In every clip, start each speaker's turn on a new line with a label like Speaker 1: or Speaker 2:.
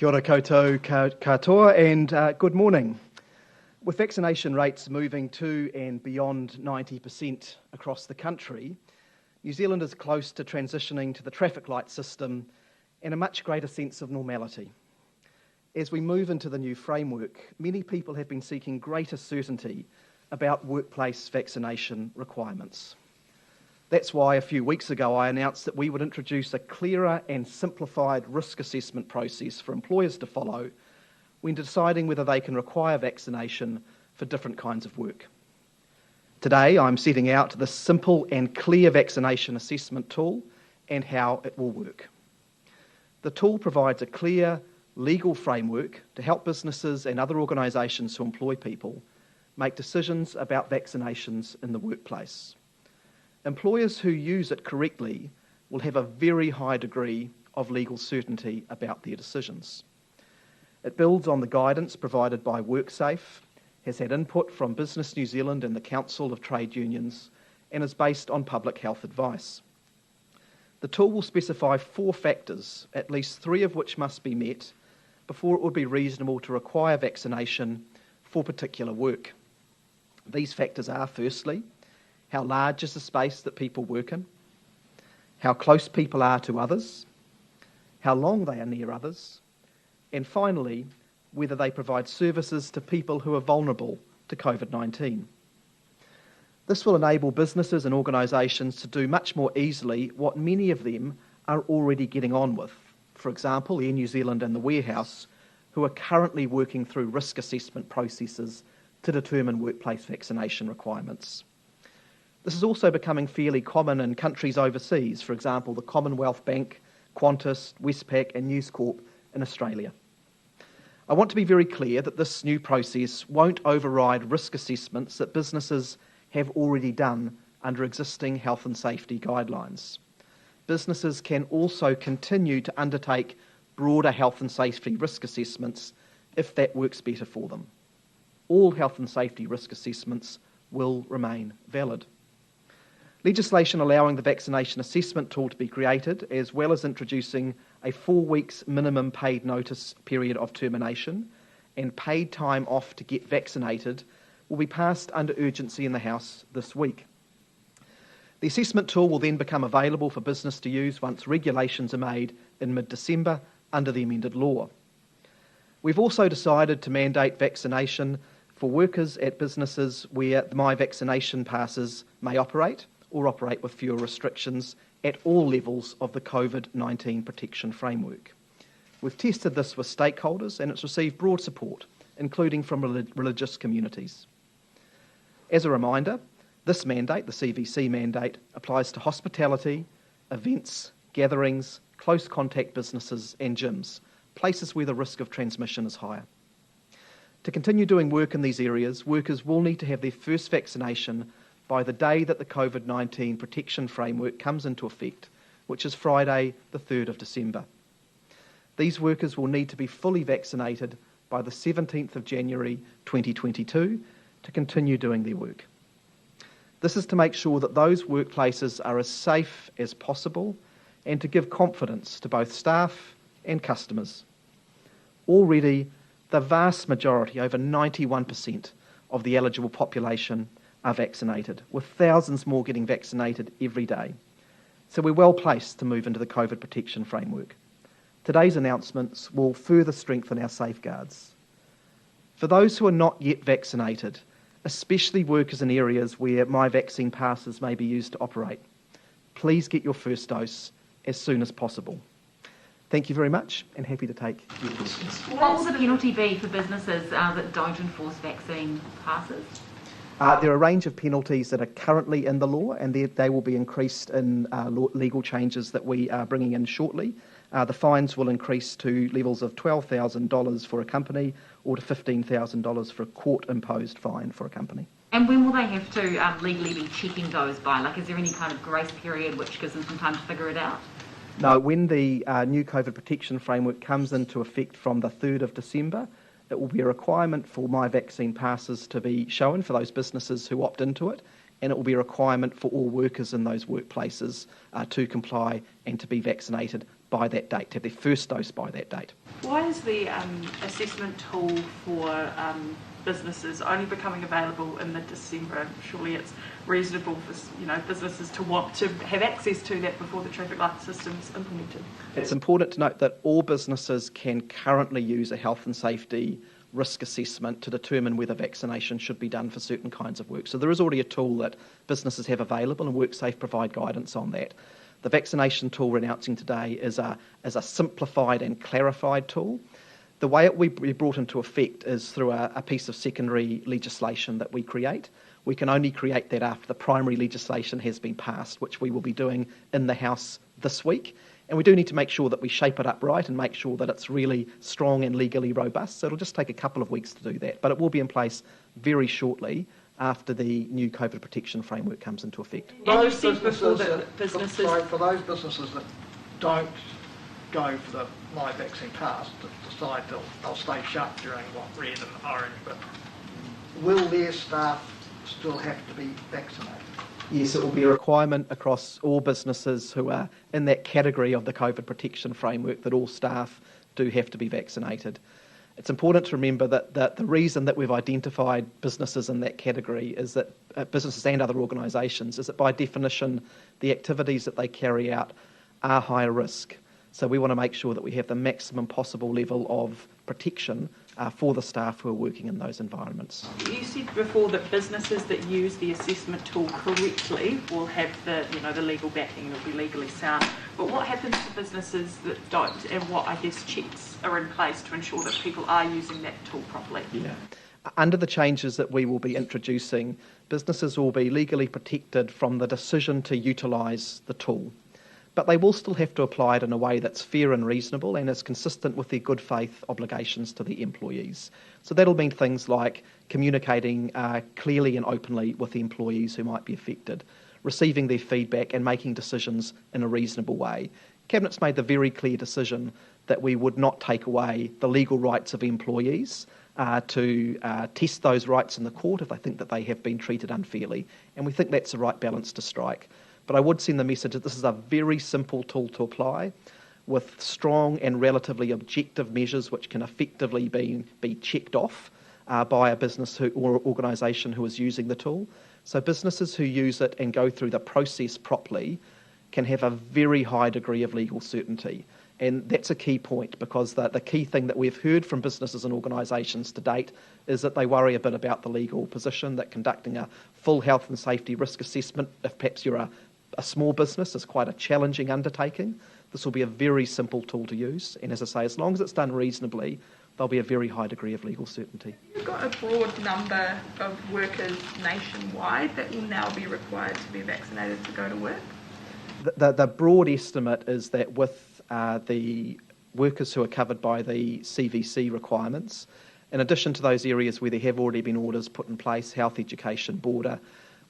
Speaker 1: Kia ora koutou katoa and good morning. With vaccination rates moving to and beyond 90% across the country, New Zealand is close to transitioning to the traffic light system and a much greater sense of normality. As we move into the new framework, many people have been seeking greater certainty about workplace vaccination requirements. That's why a few weeks ago I announced that we would introduce a clearer and simplified risk assessment process for employers to follow when deciding whether they can require vaccination for different kinds of work. Today I'm setting out this simple and clear vaccination assessment tool and how it will work. The tool provides a clear legal framework to help businesses and other organisations who employ people make decisions about vaccinations in the workplace. Employers who use it correctly will have a very high degree of legal certainty about their decisions. It builds on the guidance provided by WorkSafe, has had input from Business New Zealand and the Council of Trade Unions, and is based on public health advice. The tool will specify 4 factors, at least 3 of which must be met, before it would be reasonable to require vaccination for particular work. These factors are, firstly, how large is the space that people work in, how close people are to others, how long they are near others, and finally, whether they provide services to people who are vulnerable to Covid-19. This will enable businesses and organisations to do much more easily what many of them are already getting on with. For example, Air New Zealand and the Warehouse, who are currently working through risk assessment processes to determine workplace vaccination requirements. This is also becoming fairly common in countries overseas, for example, the Commonwealth Bank, Qantas, Westpac and News Corp in Australia. I want to be very clear that this new process won't override risk assessments that businesses have already done under existing health and safety guidelines. Businesses can also continue to undertake broader health and safety risk assessments if that works better for them. All health and safety risk assessments will remain valid. Legislation allowing the vaccination assessment tool to be created, as well as introducing a 4 weeks minimum paid notice period of termination and paid time off to get vaccinated, will be passed under urgency in the House this week. The assessment tool will then become available for business to use once regulations are made in mid-December under the amended law. We've also decided to mandate vaccination for workers at businesses where My Vaccination passes may operate, or operate with fewer restrictions at all levels of the Covid-19 protection framework. We've tested this with stakeholders and it's received broad support, including from religious communities. As a reminder, this mandate, the CVC mandate, applies to hospitality, events, gatherings, close contact businesses and gyms, places where the risk of transmission is higher. To continue doing work in these areas, workers will need to have their first vaccination by the day that the Covid-19 protection framework comes into effect, which is Friday, the 3rd of December. These workers will need to be fully vaccinated by the 17th of January 2022 to continue doing their work. This is to make sure that those workplaces are as safe as possible and to give confidence to both staff and customers. Already, the vast majority, over 91% of the eligible population, are vaccinated, with thousands more getting vaccinated every day. So we're well placed to move into the COVID protection framework. Today's announcements will further strengthen our safeguards. For those who are not yet vaccinated, especially workers in areas where My Vaccine passes may be used to operate, please get your first dose as soon as possible. Thank you very much and happy to take your questions.
Speaker 2: What will the penalty be for businesses that don't enforce vaccine passes?
Speaker 1: There are a range of penalties that are currently in the law and they will be increased in legal changes that we are bringing in shortly. The fines will increase to levels of $12,000 for a company or to $15,000 for a court-imposed fine for a company.
Speaker 2: And when will they have to legally be checking those by? Like, is there any kind of grace period which gives them some time to figure it out?
Speaker 1: No, when the new COVID protection framework comes into effect from the 3rd of December, it will be a requirement for My Vaccine passes to be shown for those businesses who opt into it, and it will be a requirement for all workers in those workplaces to comply and to be vaccinated by that date, to have their first dose by that date.
Speaker 3: Why is the assessment tool for businesses only becoming available in mid-December? Surely it's reasonable for businesses to want to have access to that before the traffic light system's implemented.
Speaker 1: It's important to note that all businesses can currently use a health and safety risk assessment to determine whether vaccination should be done for certain kinds of work. So there is already a tool that businesses have available, and WorkSafe provide guidance on that. The vaccination tool we're announcing today is a simplified and clarified tool. The way it will be brought into effect is through a piece of secondary legislation that we create. We can only create that after the primary legislation has been passed, which we will be doing in the House this week. And we do need to make sure that we shape it up right and make sure that it's really strong and legally robust. So it'll just take a couple of weeks to do that. But it will be in place very shortly after the new COVID protection framework comes into effect.
Speaker 3: And you said before that businesses...
Speaker 4: For those businesses that don't go for the My Vaccine Pass, that decide they'll stay shut during red and orange, but will their staff still have to be vaccinated?
Speaker 1: Yes, it will be a requirement across all businesses who are in that category of the COVID protection framework that all staff do have to be vaccinated. It's important to remember that the reason that we've identified businesses in that category is that businesses and other organisations is that by definition the activities that they carry out are higher risk. So we want to make sure that we have the maximum possible level of protection for the staff who are working in those environments.
Speaker 3: You said before that businesses that use the assessment tool correctly will have the legal backing, it'll be legally sound. But what happens to businesses that don't, and what, I guess, checks are in place to ensure that people are using that tool properly?
Speaker 1: Yeah. Under the changes that we will be introducing, businesses will be legally protected from the decision to utilise the tool. But they will still have to apply it in a way that's fair and reasonable and is consistent with their good faith obligations to the employees. So that'll mean things like communicating clearly and openly with the employees who might be affected, receiving their feedback and making decisions in a reasonable way. Cabinet's made the very clear decision that we would not take away the legal rights of employees to test those rights in the court if they think that they have been treated unfairly, and we think that's the right balance to strike. But I would send the message that this is a very simple tool to apply with strong and relatively objective measures which can effectively be checked off by a business or organisation who is using the tool. So businesses who use it and go through the process properly can have a very high degree of legal certainty. And that's a key point, because the key thing that we've heard from businesses and organisations to date is that they worry a bit about the legal position, that conducting a full health and safety risk assessment, if perhaps you're a small business, is quite a challenging undertaking. This will be a very simple tool to use, and as I say, as long as it's done reasonably, there'll be a very high degree of legal certainty.
Speaker 3: You've got a broad number of workers nationwide that will now be required to be vaccinated to go to work?
Speaker 1: The broad estimate is that with the workers who are covered by the CVC requirements, in addition to those areas where there have already been orders put in place, health, education, border,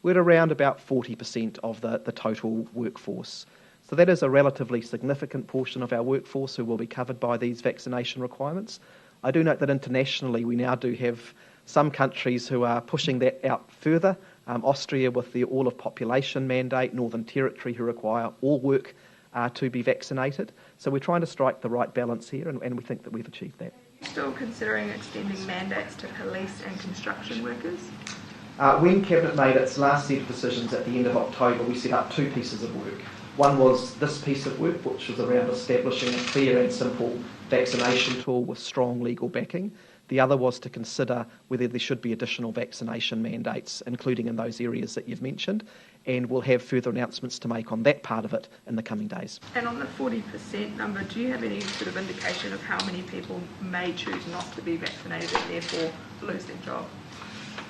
Speaker 1: we're around about 40% of the total workforce. So that is a relatively significant portion of our workforce who will be covered by these vaccination requirements. I do note that internationally we now do have some countries who are pushing that out further. Austria with the all-of-population mandate, Northern Territory who require all work to be vaccinated. So we're trying to strike the right balance here, and we think that we've achieved that.
Speaker 3: Are you still considering extending mandates to police and construction workers?
Speaker 1: When Cabinet made its last set of decisions at the end of October, we set up two pieces of work. One was this piece of work, which was around establishing a clear and simple vaccination tool with strong legal backing. The other was to consider whether there should be additional vaccination mandates, including in those areas that you've mentioned, and we'll have further announcements to make on that part of it in the coming days.
Speaker 3: And on the 40% number, do you have any sort of indication of how many people may choose not to be vaccinated and therefore lose their job?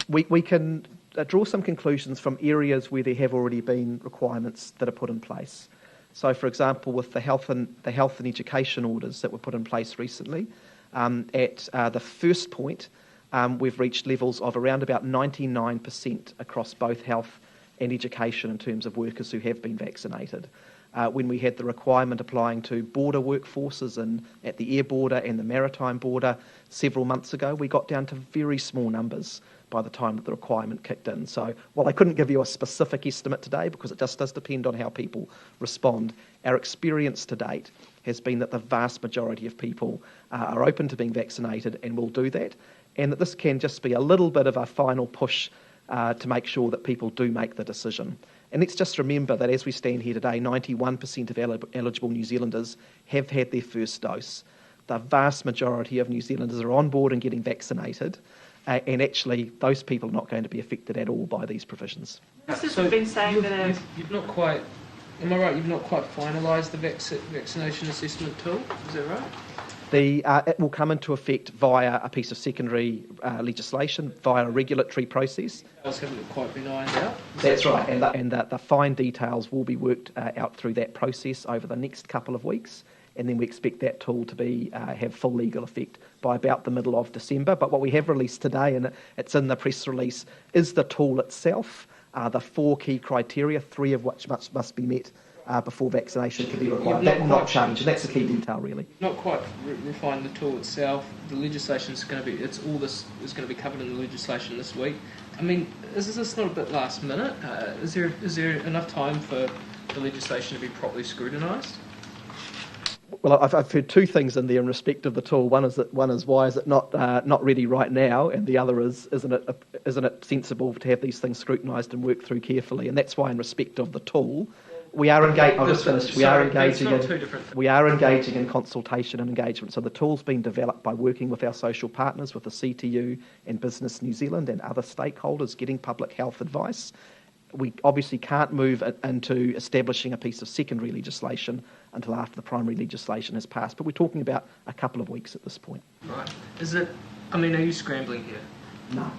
Speaker 3: We can draw some conclusions from areas where there have already been requirements that are put in place. So, for example, with the health and education orders that were put in place recently, at the first point, we've reached levels of around about 99% across both health and education in terms of workers who have been vaccinated. When we had the requirement applying to border workforces and at the air border and the maritime border several months ago, we got down to very small numbers by the time that the requirement kicked in. So while I couldn't give you a specific estimate today, because it just does depend on how people respond, our experience to date
Speaker 1: has been that the vast majority of people are open to being vaccinated and will do that, and that this can just be a little bit of a final push to make sure that people do make the decision. And let's just remember that as we stand here today, 91% of eligible New Zealanders have had their first dose. The vast majority of New Zealanders are on board and getting vaccinated, and actually those people are not going to be affected at all by these provisions.
Speaker 3: So been saying that
Speaker 5: you've not quite, am I right, you've not quite finalised the vaccination assessment tool, is that right?
Speaker 1: It will come into effect via a piece of secondary legislation, via a regulatory process.
Speaker 5: Details haven't quite been ironed out.
Speaker 1: That's right, and the fine details will be worked out through that process over the next couple of weeks, and then we expect that tool to be have full legal effect by about the middle of December. But what we have released today, and it's in the press release, is the tool itself, the 4 key criteria, 3 of which must be met before vaccination can be required. That will not change, and that's the key detail, really.
Speaker 5: Not quite refined the tool itself. The legislation is going to be, all this is going to be covered in the legislation this week. I mean, is this not a bit last minute? Is there enough time for the legislation to be properly scrutinised?
Speaker 1: Well, I've heard 2 things in there in respect of the tool. One is why is it not ready right now, and the other is isn't it sensible to have these things scrutinised and worked through carefully? And that's why, in respect of the tool, we are engaging. I'll just finish. We are engaging in consultation and engagement. So the tool's been developed by working with our social partners, with the CTU and Business New Zealand and other stakeholders, getting public health advice. We obviously can't move into establishing a piece of secondary legislation until after the primary legislation has passed. But we're talking about a couple of weeks at this point.
Speaker 5: Right. Are you scrambling here?
Speaker 1: No.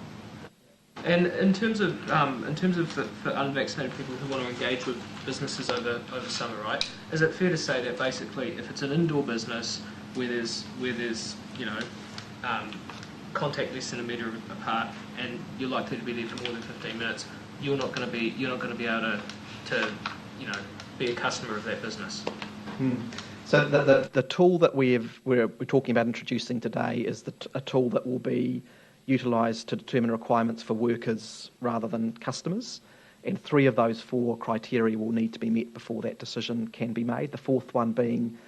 Speaker 5: And in terms of for unvaccinated people who want to engage with businesses over summer, right? Is it fair to say that basically, if it's an indoor business where there's contact less than a metre apart, and you're likely to be there for more than 15 minutes, you're not going to be able to be a customer of that business.
Speaker 1: So the tool that we're talking about introducing today is a tool that will be utilised to determine requirements for workers rather than customers, and 3 of those 4 criteria will need to be met before that decision can be made. The 4th one being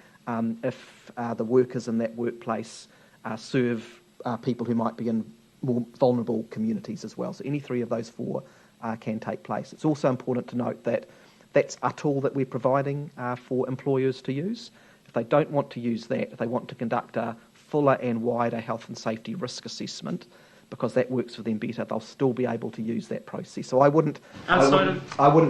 Speaker 1: if the workers in that workplace serve people who might be in more vulnerable communities as well. So any 3 of those 4 can take place. It's also important to note that that's a tool that we're providing for employers to use. If they don't want to use that, if they want to conduct a fuller and wider health and safety risk assessment, because that works for them better, they'll still be able to use that process. So I wouldn't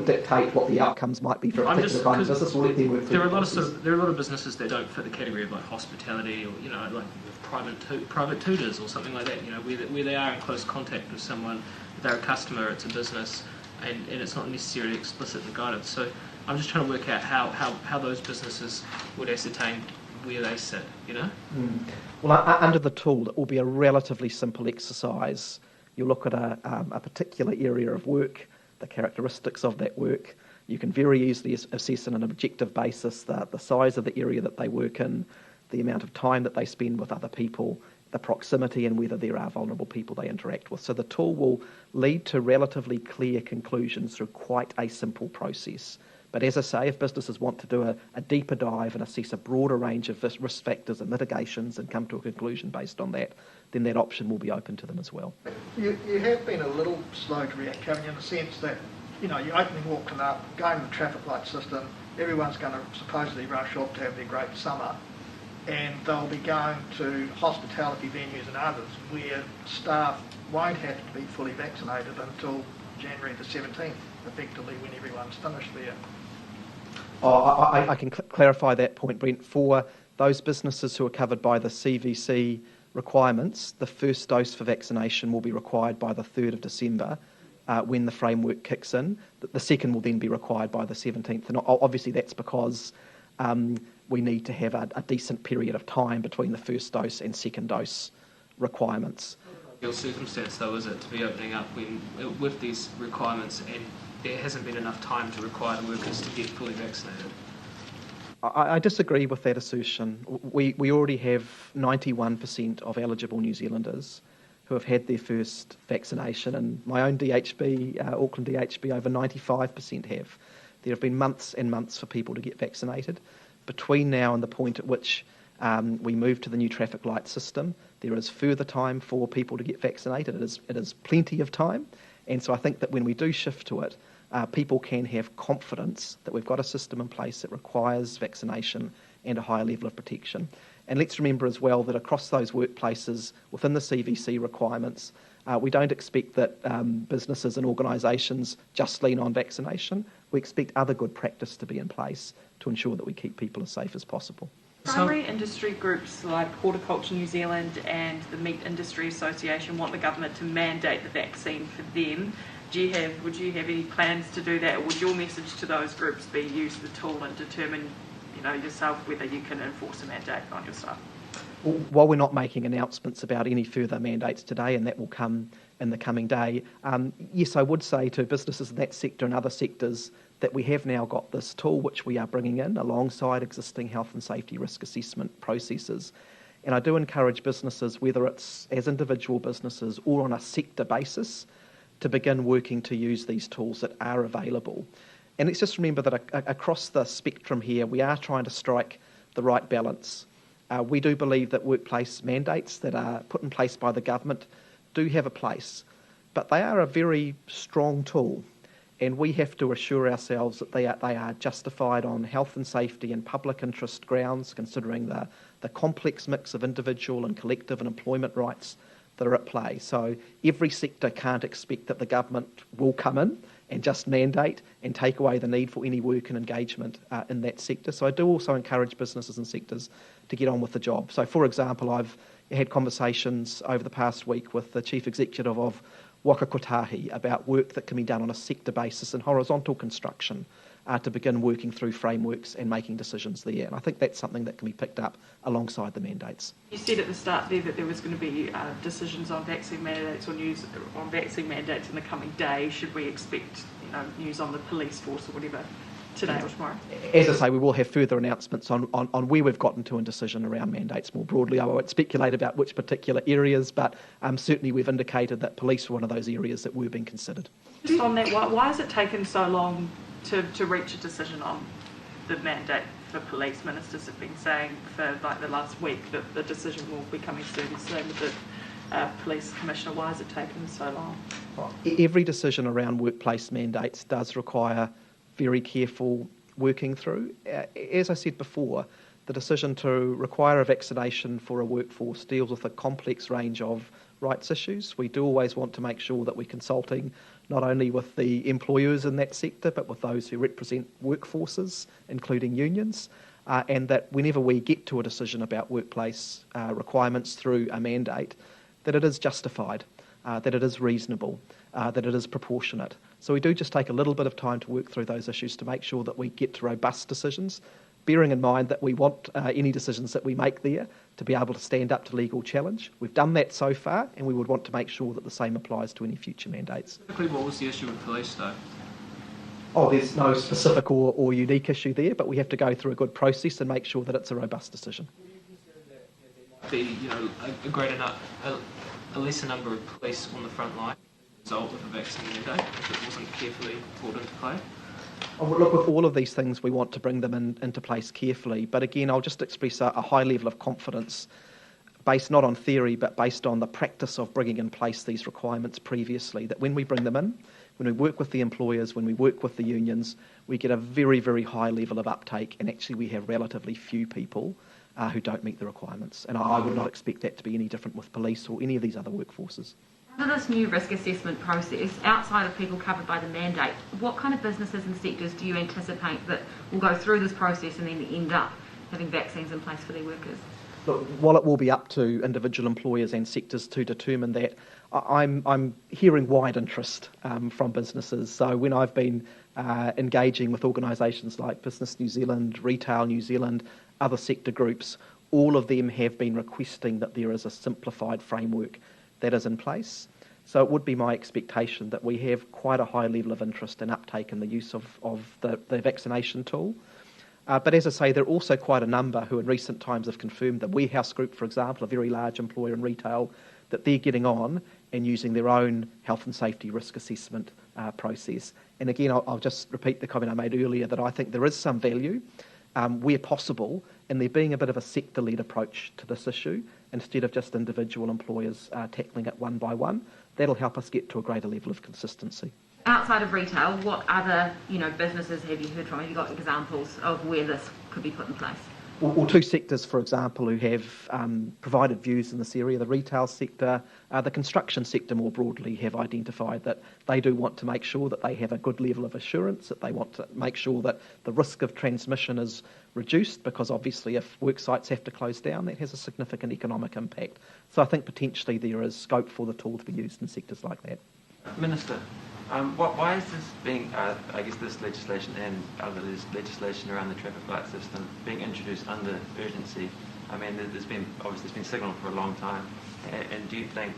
Speaker 1: dictate what the outcomes might be for a particular kind of business. We'll let them work through.
Speaker 5: There are a lot of businesses that don't fit the category of like hospitality, or like private tutors or something like that. Where they are in close contact with someone, they're a customer, it's a business, and it's not necessarily explicit in the guidance. So I'm just trying to work out how those businesses would ascertain where they sit,
Speaker 1: Well, under the tool, it will be a relatively simple exercise. You'll look at a particular area of work, the characteristics of that work. You can very easily assess on an objective basis the size of the area that they work in, the amount of time that they spend with other people, the proximity, and whether there are vulnerable people they interact with. So the tool will lead to relatively clear conclusions through quite a simple process. But as I say, if businesses want to do a deeper dive and assess a broader range of risk factors and mitigations and come to a conclusion based on that, then that option will be open to them as well.
Speaker 4: You have been a little slow to react, haven't you, in the sense that, you're opening Auckland up, going to the traffic light system, everyone's going to supposedly rush off to have their great summer, and they'll be going to hospitality venues and others where staff won't have to be fully vaccinated until January the 17th, effectively when everyone's finished there.
Speaker 1: I can clarify that point, Brent. For those businesses who are covered by the CVC requirements, the first dose for vaccination will be required by the 3rd of December when the framework kicks in. The second will then be required by the 17th. And obviously that's because we need to have a decent period of time between the first dose and second dose requirements.
Speaker 5: Your circumstance, though, is it, to be opening up with these requirements, and there hasn't been enough time to require the workers to get fully vaccinated?
Speaker 1: I disagree with that assertion. We already have 91% of eligible New Zealanders who have had their first vaccination, and my own DHB, Auckland DHB, over 95% have. There have been months and months for people to get vaccinated. between now and the point at which we move to the new traffic light system, there is further time for people to get vaccinated. It is plenty of time. And so I think that when we do shift to it, people can have confidence that we've got a system in place that requires vaccination and a higher level of protection. And let's remember as well that across those workplaces, within the CVC requirements, we don't expect that businesses and organisations just lean on vaccination. We expect other good practice to be in place to ensure that we keep people as safe as possible.
Speaker 6: Primary industry groups like Horticulture New Zealand and the Meat Industry Association want the government to mandate the vaccine for them. Would you have any plans to do that, or would your message to those groups be use the tool and determine, yourself whether you can enforce a mandate on your staff?
Speaker 1: While we're not making announcements about any further mandates today, and that will come in the coming day, yes, I would say to businesses in that sector and other sectors that we have now got this tool which we are bringing in alongside existing health and safety risk assessment processes. And I do encourage businesses, whether it's as individual businesses or on a sector basis, to begin working to use these tools that are available. And let's just remember that across the spectrum here, we are trying to strike the right balance. We do believe that workplace mandates that are put in place by the government do have a place, but they are a very strong tool, and we have to assure ourselves that they are justified on health and safety and public interest grounds, considering the complex mix of individual and collective and employment rights that are at play. So every sector can't expect that the government will come in and just mandate and take away the need for any work and engagement in that sector. So I do also encourage businesses and sectors to get on with the job. So, for example, I've had conversations over the past week with the Chief Executive of Waka Kotahi about work that can be done on a sector basis in horizontal construction to begin working through frameworks and making decisions there. And I think that's something that can be picked up alongside the mandates.
Speaker 6: You said at the start there that there was going to be decisions on vaccine mandates or news on vaccine mandates in the coming day. Should we expect news on the police force or whatever today or tomorrow?
Speaker 1: As I say, we will have further announcements on where we've gotten to in decision around mandates more broadly. I won't speculate about which particular areas, but certainly we've indicated that police were one of those areas that were being considered.
Speaker 6: Just on that, why has it taken so long to reach a decision on the mandate for police? Ministers have been saying for like the last week that the decision will be coming soon. Same with the police commissioner. Why has it taken so long?
Speaker 1: Every decision around workplace mandates does require very careful working through. As I said before, the decision to require a vaccination for a workforce deals with a complex range of rights issues. We do always want to make sure that we're consulting not only with the employers in that sector, but with those who represent workforces, including unions, and that whenever we get to a decision about workplace requirements through a mandate, that it is justified, that it is reasonable, that it is proportionate. So we do just take a little bit of time to work through those issues to make sure that we get to robust decisions, bearing in mind that we want any decisions that we make there to be able to stand up to legal challenge. We've done that so far, and we would want to make sure that the same applies to any future mandates.
Speaker 5: Typically, what was the issue with police, though?
Speaker 1: Oh, there's no specific or unique issue there, but we have to go through a good process and make sure that it's a robust decision.
Speaker 5: Be, a lesser number of police on the front line as a result of a vaccine mandate if it wasn't carefully brought into play?
Speaker 1: Oh, well, look, with all of these things, we want to bring them into place carefully. But again, I'll just express a high level of confidence based not on theory, but based on the practice of bringing in place these requirements previously, that when we bring them in, when we work with the employers, when we work with the unions, we get a very, very high level of uptake, and actually we have relatively few people who don't meet the requirements. And I would not expect that to be any different with police or any of these other workforces.
Speaker 2: Under this new risk assessment process, outside of people covered by the mandate, what kind of businesses and sectors do you anticipate that will go through this process and then end up having vaccines in place for their workers?
Speaker 1: Look, while it will be up to individual employers and sectors to determine that, I'm hearing wide interest from businesses. So when I've been engaging with organisations like Business New Zealand, Retail New Zealand, other sector groups, all of them have been requesting that there is a simplified framework that is in place. So it would be my expectation that we have quite a high level of interest and uptake in the use of the vaccination tool. But as I say, there are also quite a number who in recent times have confirmed that Warehouse Group, for example, a very large employer in retail, that they're getting on and using their own health and safety risk assessment process. And again, I'll just repeat the comment I made earlier that I think there is some value where possible, and there being a bit of a sector-led approach to this issue instead of just individual employers tackling it one by one. That'll help us get to a greater level of consistency.
Speaker 2: Outside of retail, what other businesses have you heard from? Have you got examples of where this could be put in place?
Speaker 1: Or two sectors, for example, who have provided views in this area. The retail sector, the construction sector more broadly have identified that they do want to make sure that they have a good level of assurance, that they want to make sure that the risk of transmission is reduced, because obviously if work sites have to close down, that has a significant economic impact. So I think potentially there is scope for the tool to be used in sectors like that.
Speaker 7: Minister, why is this being, this legislation and other legislation around the traffic light system being introduced under urgency? I mean, there's been signalled for a long time. And do you think,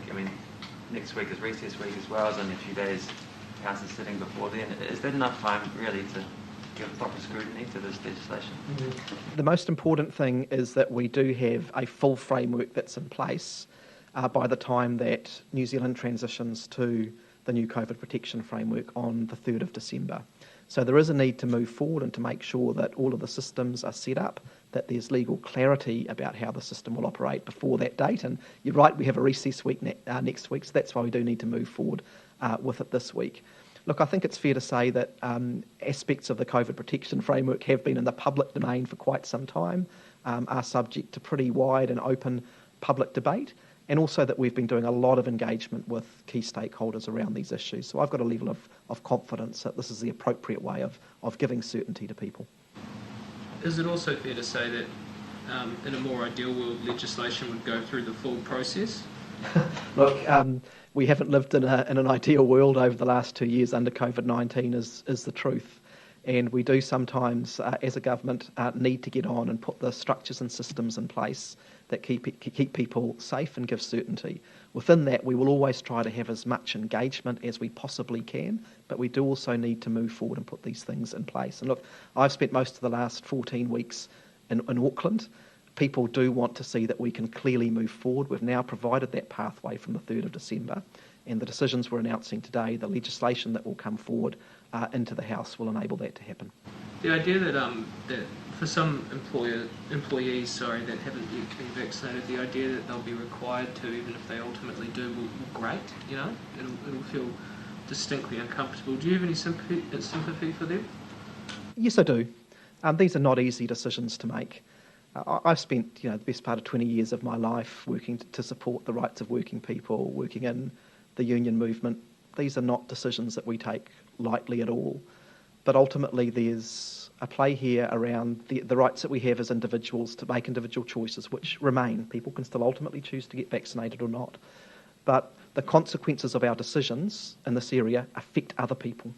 Speaker 7: next week is recess week as well, as only a few days House is sitting before then, is that enough time really to give proper scrutiny to this legislation?
Speaker 1: The most important thing is that we do have a full framework that's in place by the time that New Zealand transitions to the new COVID protection framework on the 3rd of December. So there is a need to move forward and to make sure that all of the systems are set up, that there's legal clarity about how the system will operate before that date. And you're right, we have a recess week next week, so that's why we do need to move forward with it this week. Look, I think it's fair to say that aspects of the COVID protection framework have been in the public domain for quite some time, are subject to pretty wide and open public debate, and also that we've been doing a lot of engagement with key stakeholders around these issues. So I've got a level of confidence that this is the appropriate way of giving certainty to people.
Speaker 5: Is it also fair to say that in a more ideal world, legislation would go through the full process?
Speaker 1: Look, we haven't lived in an ideal world over the last 2 years under Covid-19 is the truth. And we do sometimes, as a government, need to get on and put the structures and systems in place that keep people safe and give certainty. Within that, we will always try to have as much engagement as we possibly can, but we do also need to move forward and put these things in place. And look, I've spent most of the last 14 weeks in Auckland. People do want to see that we can clearly move forward. We've now provided that pathway from the 3rd of December, and the decisions we're announcing today, the legislation that will come forward into the House will enable that to happen.
Speaker 5: The idea that for some employees that haven't yet been vaccinated, the idea that they'll be required to, even if they ultimately do, will grate. It'll feel distinctly uncomfortable. Do you have any sympathy for them?
Speaker 1: Yes, I do. These are not easy decisions to make. I've spent the best part of 20 years of my life working to support the rights of working people, working in the union movement. These are not decisions that we take lightly at all. But ultimately there's a play here around the rights that we have as individuals to make individual choices, which remain. People can still ultimately choose to get vaccinated or not. But the consequences of our decisions in this area affect other people.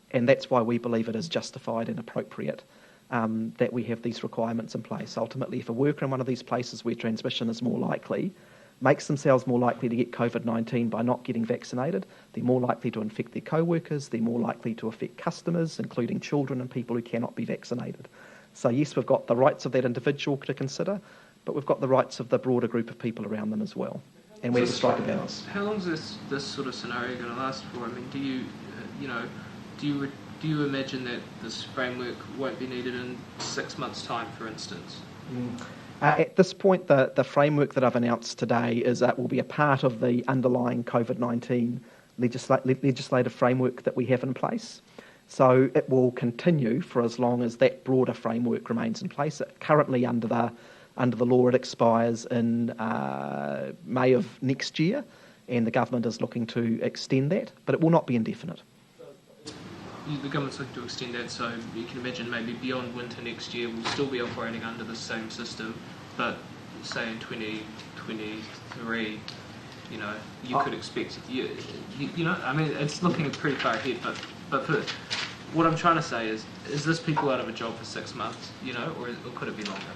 Speaker 1: And that's why we believe it is justified and appropriate that we have these requirements in place. Ultimately, if a worker in one of these places where transmission is more likely makes themselves more likely to get COVID-19 by not getting vaccinated, they're more likely to infect their co-workers, they're more likely to affect customers, including children and people who cannot be vaccinated. So yes, we've got the rights of that individual to consider, but we've got the rights of the broader group of people around them as well. And we have to strike a balance.
Speaker 5: How long is this sort of scenario going to last for? I mean, do you imagine that this framework won't be needed in 6 months' time, for instance?
Speaker 1: At this point, the framework that I've announced today will be a part of the underlying COVID-19 legislative framework that we have in place. So it will continue for as long as that broader framework remains in place. Currently, under the law, it expires in May of next year, and the government is looking to extend that, but it will not be indefinite.
Speaker 5: The government's looking to extend that, so you can imagine maybe beyond winter next year we'll still be operating under the same system, but say in 2023, you could expect, it's looking pretty far ahead, but for what I'm trying to say is this people out of a job for 6 months, or could it be longer?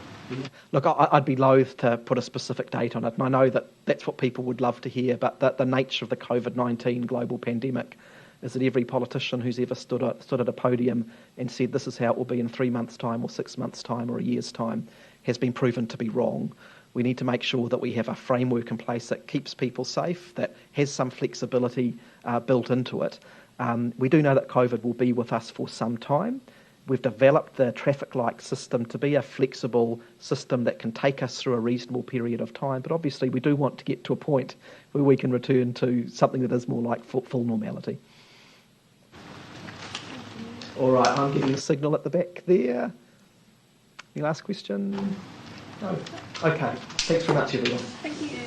Speaker 1: Look, I'd be loath to put a specific date on it, and I know that that's what people would love to hear, but the nature of the COVID-19 global pandemic is that every politician who's ever stood at a podium and said this is how it will be in 3 months' time or 6 months' time or a year's time has been proven to be wrong. We need to make sure that we have a framework in place that keeps people safe, that has some flexibility built into it. We do know that COVID will be with us for some time, We've developed the traffic light system to be a flexible system that can take us through a reasonable period of time, but obviously we do want to get to a point where we can return to something that is more like full normality. All right, I'm getting a signal at the back there. Any last question? No? Okay, thanks very much everyone.
Speaker 6: Thank you.